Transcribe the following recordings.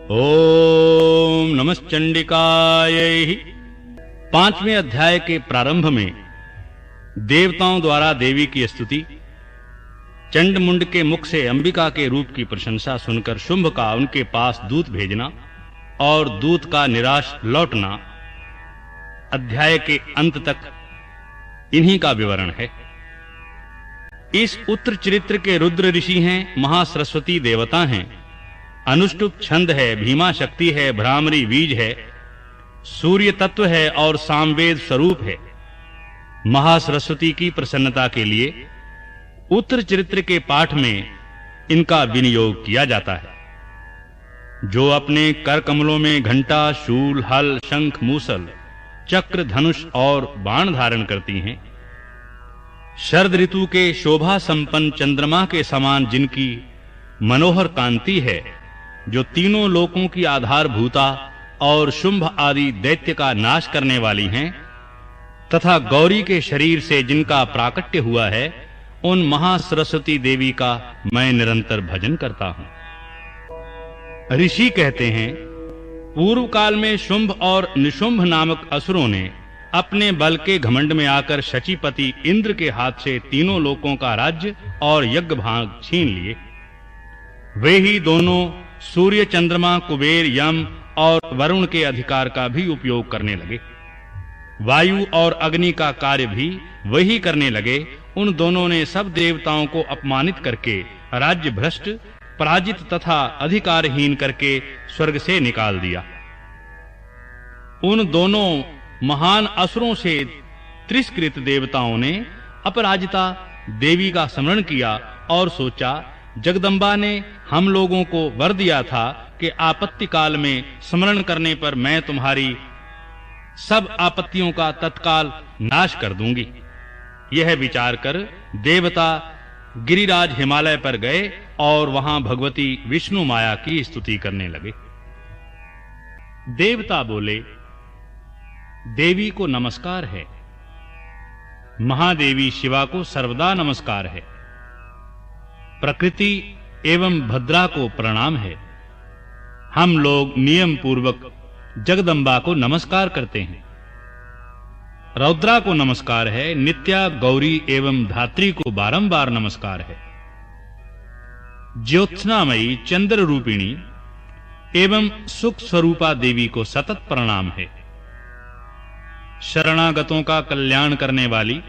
ओम नमश्चंडिकायै। 5वें अध्याय के प्रारंभ में देवताओं द्वारा देवी की स्तुति, चंड मुंड के मुख से अंबिका के रूप की प्रशंसा सुनकर शुंभ का उनके पास दूत भेजना और दूत का निराश लौटना, अध्याय के अंत तक इन्हीं का विवरण है। इस उत्तर चरित्र के रुद्र ऋषि हैं, महासरस्वती देवता हैं, अनुष्टुप छंद है, भीमा शक्ति है, भ्रामरी बीज है, सूर्य तत्व है और सामवेद स्वरूप है। महासरस्वती की प्रसन्नता के लिए उत्तर चरित्र के पाठ में इनका विनियोग किया जाता है। जो अपने कर कमलों में घंटा, शूल, हल, शंख, मूसल, चक्र, धनुष और बाण धारण करती हैं, शरद ऋतु के शोभा संपन्न चंद्रमा के समान जिनकी मनोहर कांति है, जो तीनों लोकों की आधारभूता और शुंभ आदि दैत्य का नाश करने वाली हैं, तथा गौरी के शरीर से जिनका प्राकट्य हुआ है, उन महासरस्वती देवी का मैं निरंतर भजन करता हूं। ऋषि कहते हैं, पूर्व काल में शुंभ और निशुंभ नामक असुरों ने अपने बल के घमंड में आकर शचीपति इंद्र के हाथ से तीनों लोकों का राज्य और यज्ञ भाग छीन लिए। वे ही दोनों सूर्य, चंद्रमा, कुबेर, यम और वरुण के अधिकार का भी उपयोग करने लगे। वायु और अग्नि का कार्य भी वही करने लगे। उन दोनों ने सब देवताओं को अपमानित करके राज्य भ्रष्ट, पराजित तथा अधिकारहीन करके स्वर्ग से निकाल दिया। उन दोनों महान असुरों से तिरस्कृत देवताओं ने अपराजिता देवी का स्मरण किया और सोचा, जगदम्बा ने हम लोगों को वर दिया था कि आपत्ति काल में स्मरण करने पर मैं तुम्हारी सब आपत्तियों का तत्काल नाश कर दूंगी। यह विचार कर देवता गिरिराज हिमालय पर गए और वहां भगवती विष्णु माया की स्तुति करने लगे। देवता बोले, देवी को नमस्कार है, महादेवी शिवा को सर्वदा नमस्कार है, प्रकृति एवं भद्रा को प्रणाम है। हम लोग नियम पूर्वक जगदम्बा को नमस्कार करते हैं। रौद्रा को नमस्कार है, नित्या, गौरी एवं धात्री को बारंबार नमस्कार है। ज्योत्सनामयी, चंद्र रूपिणी एवं सुख स्वरूपा देवी को सतत प्रणाम है। शरणागतों का कल्याण करने वाली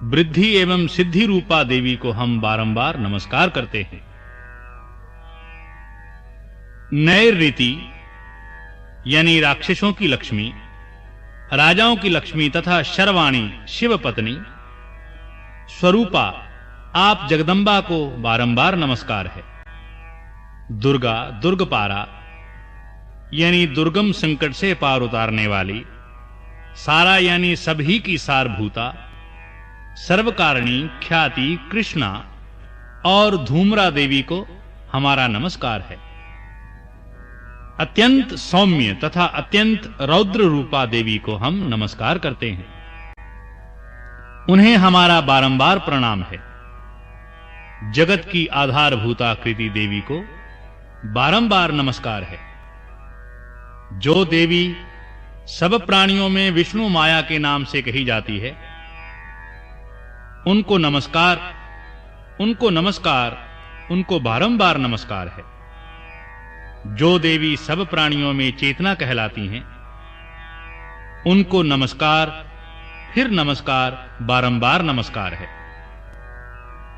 वृद्धि एवं सिद्धि रूपा देवी को हम बारंबार नमस्कार करते हैं। नैऋति यानी राक्षसों की लक्ष्मी, राजाओं की लक्ष्मी तथा शर्वाणी शिव पत्नी स्वरूपा आप जगदम्बा को बारंबार नमस्कार है। दुर्गा, दुर्गपारा यानी दुर्गम संकट से पार उतारने वाली, सारा यानी सभी की सारभूता, सर्वकारिणी, ख्याति, कृष्णा और धूम्रा देवी को हमारा नमस्कार है। अत्यंत सौम्य तथा अत्यंत रौद्र रूपा देवी को हम नमस्कार करते हैं। उन्हें हमारा बारंबार प्रणाम है। जगत की आधारभूता कृति देवी को बारंबार नमस्कार है। जो देवी सब प्राणियों में विष्णु माया के नाम से कही जाती है, उनको नमस्कार, उनको नमस्कार, उनको बारंबार नमस्कार है। जो देवी सब प्राणियों में चेतना कहलाती हैं, उनको नमस्कार, फिर नमस्कार, बारंबार नमस्कार है।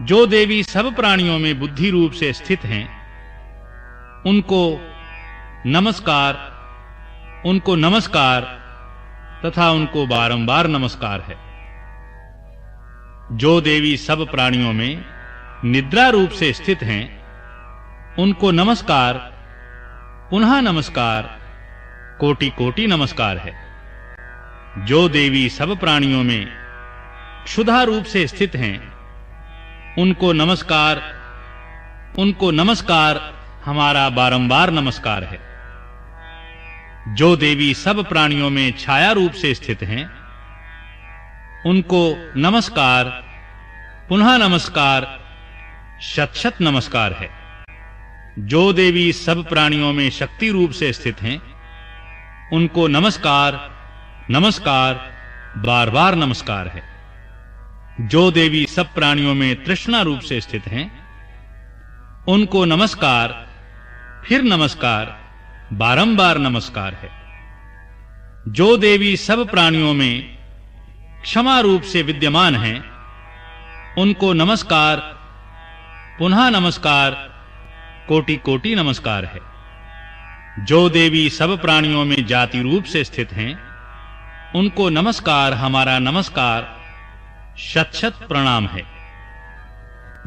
जो देवी सब प्राणियों में बुद्धि रूप से स्थित हैं, उनको नमस्कार, उनको नमस्कार तथा उनको बारंबार नमस्कार है। जो देवी सब प्राणियों में निद्रा रूप से स्थित हैं, उनको नमस्कार, पुनः नमस्कार, कोटि कोटि नमस्कार है। जो देवी सब प्राणियों में क्षुधा रूप से स्थित हैं, उनको नमस्कार, उनको नमस्कार, हमारा बारंबार नमस्कार है। जो देवी सब प्राणियों में छाया रूप से स्थित हैं, उनको नमस्कार, पुनः नमस्कार, शत शत नमस्कार है। जो देवी सब प्राणियों में शक्ति रूप से स्थित हैं, उनको नमस्कार नमस्कार बार-बार नमस्कार है। जो देवी सब प्राणियों में तृष्णा रूप से स्थित हैं, उनको नमस्कार फिर नमस्कार बारंबार नमस्कार है। जो देवी सब प्राणियों में क्षमा रूप से विद्यमान हैं, उनको नमस्कार पुनः नमस्कार कोटि कोटि नमस्कार है। जो देवी सब प्राणियों में जाति रूप से स्थित हैं, उनको नमस्कार हमारा नमस्कार शत शत प्रणाम है।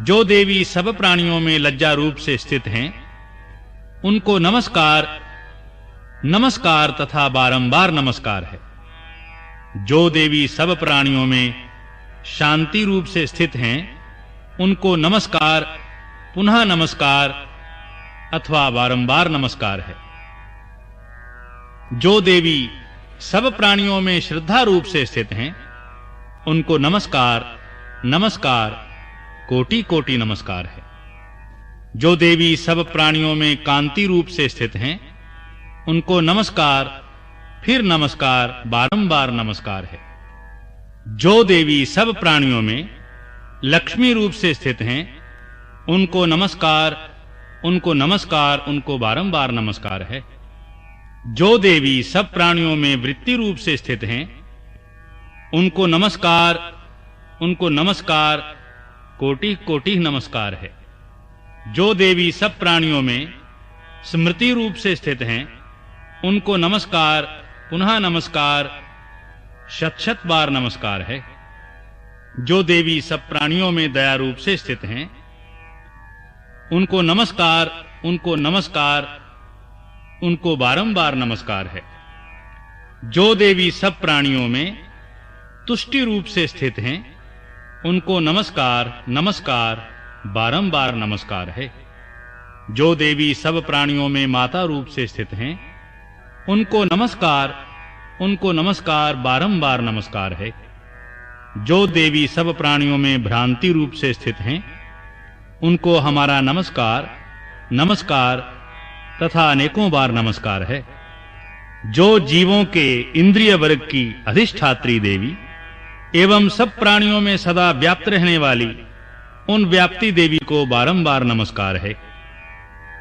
जो देवी सब प्राणियों में लज्जा रूप से स्थित हैं, उनको नमस्कार नमस्कार तथा बारंबार नमस्कार है। जो देवी सब प्राणियों में शांति रूप से स्थित हैं, उनको नमस्कार पुनः नमस्कार अथवा बारंबार नमस्कार है। जो देवी सब प्राणियों में श्रद्धा रूप से स्थित हैं, उनको नमस्कार नमस्कार कोटि कोटि नमस्कार है। जो देवी सब प्राणियों में कांति रूप से स्थित हैं, उनको नमस्कार फिर नमस्कार बारंबार नमस्कार है। जो देवी सब प्राणियों में लक्ष्मी रूप से स्थित हैं, उनको नमस्कार उनको बारंबार नमस्कार है। जो देवी सब प्राणियों में वृत्ति रूप से स्थित हैं, उनको नमस्कार कोटि कोटि नमस्कार है। जो देवी सब प्राणियों में स्मृति रूप से स्थित हैं, उनको नमस्कार पुनः नमस्कार शत शत बार नमस्कार है। जो देवी सब प्राणियों में दया रूप से स्थित हैं, उनको नमस्कार उनको बारंबार नमस्कार है। जो देवी सब प्राणियों में तुष्टि रूप से स्थित हैं, उनको नमस्कार बारंबार नमस्कार है। जो देवी सब प्राणियों में माता रूप से स्थित हैं, उनको नमस्कार बारंबार नमस्कार है। जो देवी सब प्राणियों में भ्रांति रूप से स्थित हैं, उनको हमारा नमस्कार तथा अनेकों बार नमस्कार है। जो जीवों के इंद्रिय वर्ग की अधिष्ठात्री देवी एवं सब प्राणियों में सदा व्याप्त रहने वाली उन व्याप्ति देवी को बारंबार नमस्कार है।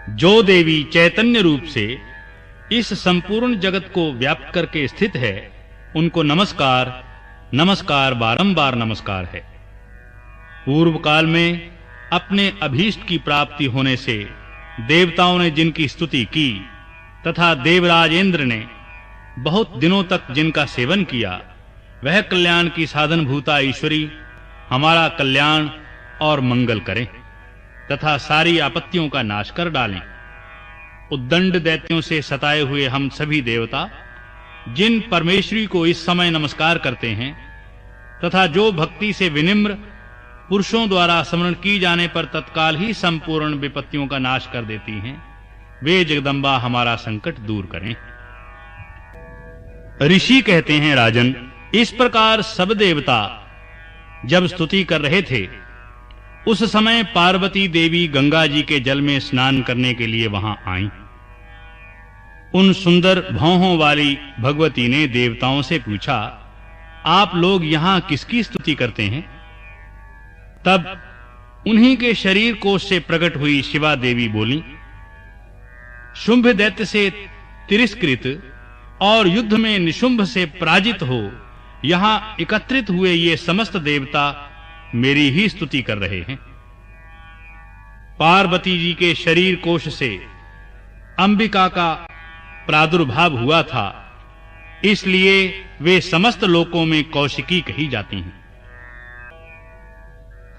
जो देवी चैतन्य रूप से इस संपूर्ण जगत को व्याप्त करके स्थित है, उनको नमस्कार बारंबार नमस्कार है। पूर्व काल में अपने अभीष्ट की प्राप्ति होने से देवताओं ने जिनकी स्तुति की तथा देवराज इंद्र ने बहुत दिनों तक जिनका सेवन किया, वह कल्याण की साधन भूता ईश्वरी हमारा कल्याण और मंगल करें तथा सारी आपत्तियों का नाश कर डालें। उद्दंड दैत्यों से सताए हुए हम सभी देवता जिन परमेश्वरी को इस समय नमस्कार करते हैं तथा जो भक्ति से विनिम्र पुरुषों द्वारा स्मरण की जाने पर तत्काल ही संपूर्ण विपत्तियों का नाश कर देती हैं, वे जगदम्बा हमारा संकट दूर करें। ऋषि कहते हैं, राजन, इस प्रकार सब देवता जब स्तुति कर रहे थे, उस समय पार्वती देवी गंगा जी के जल में स्नान करने के लिए वहां आईं। उन सुंदर भौहों वाली भगवती ने देवताओं से पूछा, आप लोग यहां किसकी स्तुति करते हैं? तब उन्हीं के शरीर कोश से प्रकट हुई शिवा देवी बोली, शुंभ दैत्य से तिरस्कृत और युद्ध में निशुंभ से पराजित हो यहां एकत्रित हुए ये समस्त देवता मेरी ही स्तुति कर रहे हैं। पार्वती जी के शरीर कोश से अंबिका का प्रादुर्भाव हुआ था, इसलिए वे समस्त लोकों में कौशिकी कही जाती हैं।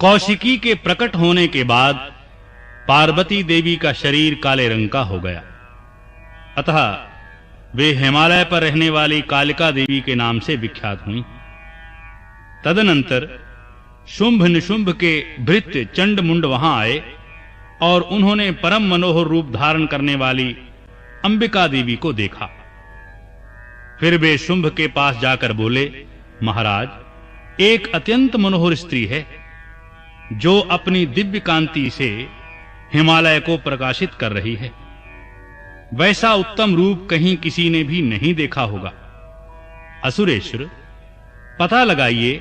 कौशिकी के प्रकट होने के बाद पार्वती देवी का शरीर काले रंग का हो गया, अतः वे हिमालय पर रहने वाली कालिका देवी के नाम से विख्यात हुईं। तदनंतर शुंभ निशुंभ के भृत्य चंड मुंड वहां आए और उन्होंने परम मनोहर रूप धारण करने वाली अंबिका देवी को देखा। फिर वे शुंभ के पास जाकर बोले, महाराज, एक अत्यंत मनोहर स्त्री है जो अपनी दिव्य कांति से हिमालय को प्रकाशित कर रही है। वैसा उत्तम रूप कहीं किसी ने भी नहीं देखा होगा। असुरेश्वर, पता लगाइए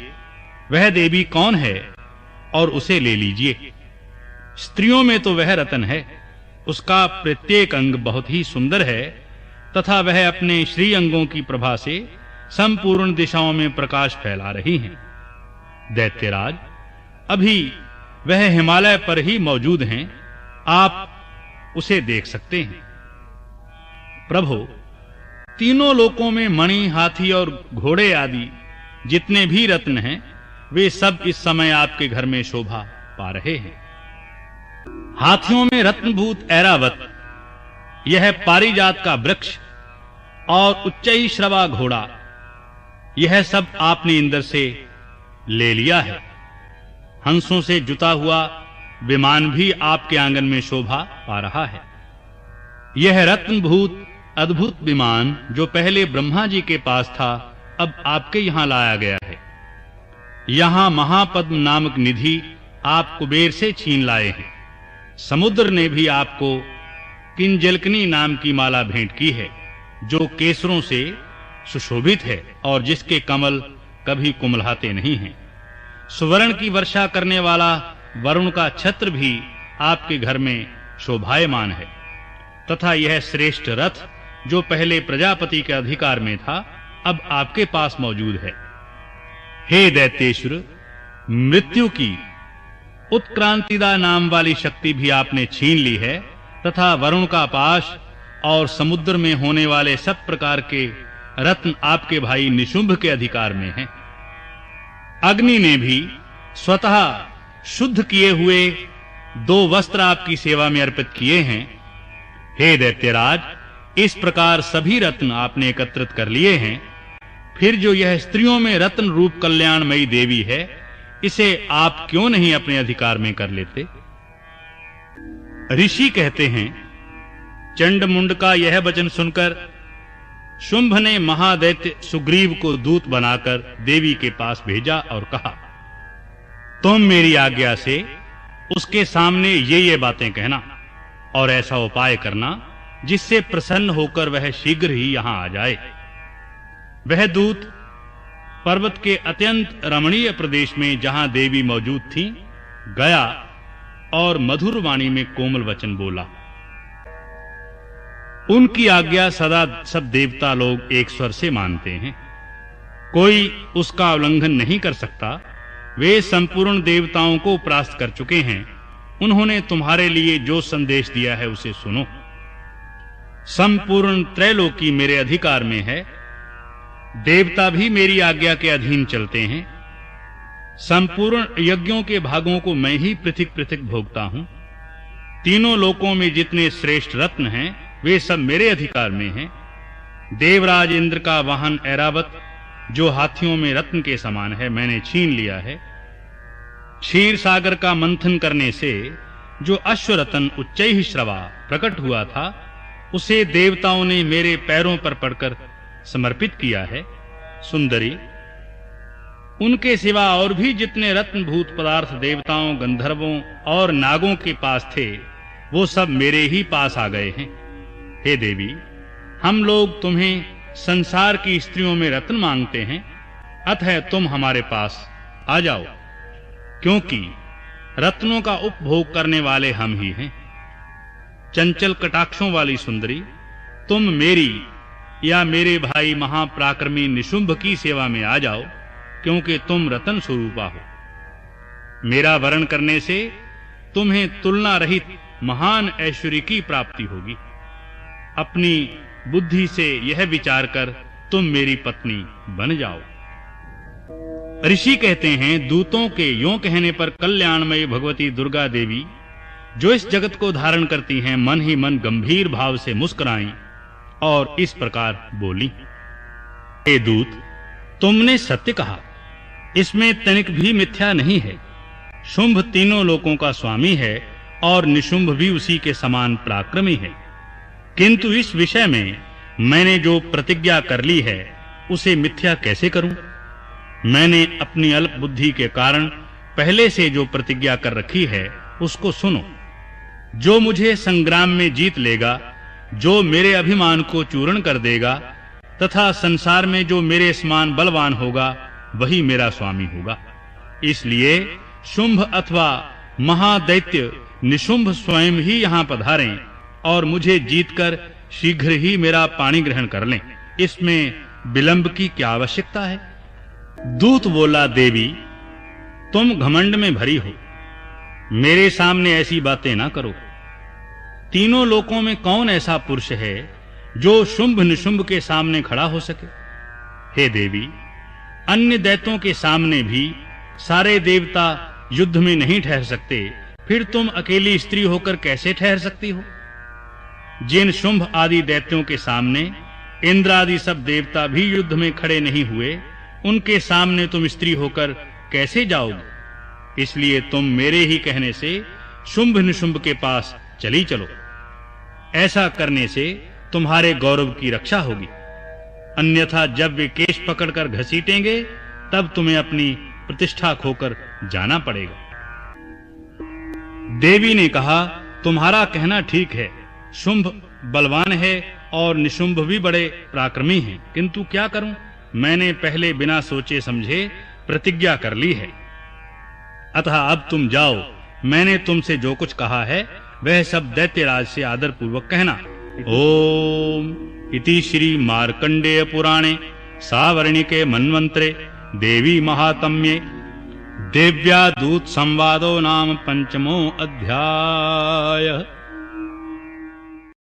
वह देवी कौन है और उसे ले लीजिए। स्त्रियों में तो वह रतन है, उसका प्रत्येक अंग बहुत ही सुंदर है तथा वह अपने श्री अंगों की प्रभा से संपूर्ण दिशाओं में प्रकाश फैला रही हैं। दैत्यराज, अभी वह हिमालय पर ही मौजूद हैं, आप उसे देख सकते हैं। प्रभु, तीनों लोकों में मणि, हाथी और घोड़े आदि जितने भी रत्न हैं, वे सब इस समय आपके घर में शोभा पा रहे हैं। हाथियों में रत्नभूत ऐरावत, यह पारिजात का वृक्ष और उच्चैश्रवा घोड़ा, यह सब आपने इंद्र से ले लिया है। हंसों से जुता हुआ विमान भी आपके आंगन में शोभा पा रहा है। यह रत्नभूत अद्भुत विमान जो पहले ब्रह्मा जी के पास था, अब आपके यहां लाया गया है। यहां महापद्म नामक निधि आप कुबेर से छीन लाए हैं। समुद्र ने भी आपको किंजलकनी नाम की माला भेंट की है, जो केसरों से सुशोभित है और जिसके कमल कभी कुमलाते नहीं हैं। सुवर्ण की वर्षा करने वाला वरुण का छत्र भी आपके घर में शोभायमान है तथा यह श्रेष्ठ रथ जो पहले प्रजापति के अधिकार में था, अब आपके पास मौजूद है। हे दैत्येश्वर, मृत्यु की उत्क्रांतिदा नाम वाली शक्ति भी आपने छीन ली है तथा वरुण का पाश और समुद्र में होने वाले सब प्रकार के रत्न आपके भाई निशुंभ के अधिकार में हैं। अग्नि ने भी स्वतः शुद्ध किए हुए 2 वस्त्र आपकी सेवा में अर्पित किए हैं। हे दैत्यराज, इस प्रकार सभी रत्न आपने एकत्रित कर लिए हैं। फिर जो यह स्त्रियों में रत्न रूप कल्याणमयी देवी है, इसे आप क्यों नहीं अपने अधिकार में कर लेते? ऋषि कहते हैं, चंडमुंड का यह वचन सुनकर शुंभ ने महादैत्य सुग्रीव को दूत बनाकर देवी के पास भेजा और कहा, तुम मेरी आज्ञा से उसके सामने ये बातें कहना और ऐसा उपाय करना जिससे प्रसन्न होकर वह शीघ्र ही यहां आ जाए। वह दूत पर्वत के अत्यंत रमणीय प्रदेश में जहां देवी मौजूद थी गया और मधुर वाणी में कोमल वचन बोला। उनकी आज्ञा सदा सब देवता लोग एक स्वर से मानते हैं, कोई उसका उल्लंघन नहीं कर सकता। वे संपूर्ण देवताओं को परास्त कर चुके हैं। उन्होंने तुम्हारे लिए जो संदेश दिया है उसे सुनो। संपूर्ण त्रैलोकी मेरे अधिकार में है, देवता भी मेरी आज्ञा के अधीन चलते हैं। संपूर्ण यज्ञों के भागों को मैं ही पृथक पृथक भोगता हूं। तीनों लोकों में जितने श्रेष्ठ रत्न हैं, वे सब मेरे अधिकार में हैं। देवराज इंद्र का वाहन ऐरावत, जो हाथियों में रत्न के समान है, मैंने छीन लिया है। क्षीर सागर का मंथन करने से जो अश्वरतन उच्चैश्रवा प्रकट हुआ था, उसे देवताओं ने मेरे पैरों पर पड़कर समर्पित किया है। सुंदरी, उनके सिवा और भी जितने रत्नभूत पदार्थ देवताओं, गंधर्वों और नागों के पास थे, वो सब मेरे ही पास आ गए हैं। हे देवी, हम लोग तुम्हें संसार की स्त्रियों में रत्न मांगते हैं, अतः तुम हमारे पास आ जाओ, क्योंकि रत्नों का उपभोग करने वाले हम ही हैं। चंचल कटाक्षों वाली सुंदरी, तुम मेरी या मेरे भाई महापराक्रमी निशुंभ की सेवा में आ जाओ, क्योंकि तुम रतन स्वरूपा हो। मेरा वरण करने से तुम्हें तुलना रहित महान ऐश्वर्य की प्राप्ति होगी। अपनी बुद्धि से यह विचार कर तुम मेरी पत्नी बन जाओ। ऋषि कहते हैं, दूतों के यों कहने पर कल्याणमयी भगवती दुर्गा देवी, जो इस जगत को धारण करती हैं, मन ही मन गंभीर भाव से मुस्कुराईं और इस प्रकार बोली, हे दूत, तुमने सत्य कहा, इसमें तनिक भी मिथ्या नहीं है। शुंभ तीनों लोकों का स्वामी है और निशुंभ भी उसी के समान पराक्रमी है, किंतु इस विषय में मैंने जो प्रतिज्ञा कर ली है उसे मिथ्या कैसे करूं? मैंने अपनी अल्प बुद्धि के कारण पहले से जो प्रतिज्ञा कर रखी है उसको सुनो। जो मुझे संग्राम में जीत लेगा, जो मेरे अभिमान को चूर्ण कर देगा तथा संसार में जो मेरे समान बलवान होगा वही मेरा स्वामी होगा। इसलिए शुंभ अथवा महादैत्य निशुंभ स्वयं ही यहाँ पधारें और मुझे जीतकर शीघ्र ही मेरा पाणी ग्रहण कर लें। इसमें विलंब की क्या आवश्यकता है? दूत बोला, देवी तुम घमंड में भरी हो, मेरे सामने ऐसी बातें ना करो। तीनों लोकों में कौन ऐसा पुरुष है जो शुंभ निशुंभ के सामने खड़ा हो सके? हे देवी, अन्य दैत्यों के सामने भी सारे देवता युद्ध में नहीं ठहर सकते, फिर तुम अकेली स्त्री होकर कैसे ठहर सकती हो? जिन शुंभ आदि दैत्यों के सामने इंद्र आदि सब देवता भी युद्ध में खड़े नहीं हुए, उनके सामने तुम स्त्री होकर कैसे जाओगे? इसलिए तुम मेरे ही कहने से शुंभ निशुंभ के पास चली चलो। ऐसा करने से तुम्हारे गौरव की रक्षा होगी, अन्यथा जब वे केश पकड़कर घसीटेंगे तब तुम्हें अपनी प्रतिष्ठा खोकर जाना पड़ेगा। देवी ने कहा, तुम्हारा कहना ठीक है, शुंभ बलवान है और निशुंभ भी बड़े पराक्रमी हैं, किंतु क्या करूं? मैंने पहले बिना सोचे समझे प्रतिज्ञा कर ली है। अतः अब तुम जाओ, मैंने तुमसे जो कुछ कहा है वह सब दैत्यराज से आदर पूर्वक कहना। ओम इति श्री मार्कंडेय पुराणे सावर्णिके मन्वंतरे देवी महात्म्ये देव्या दूत संवादो नाम पंचमो अध्याय।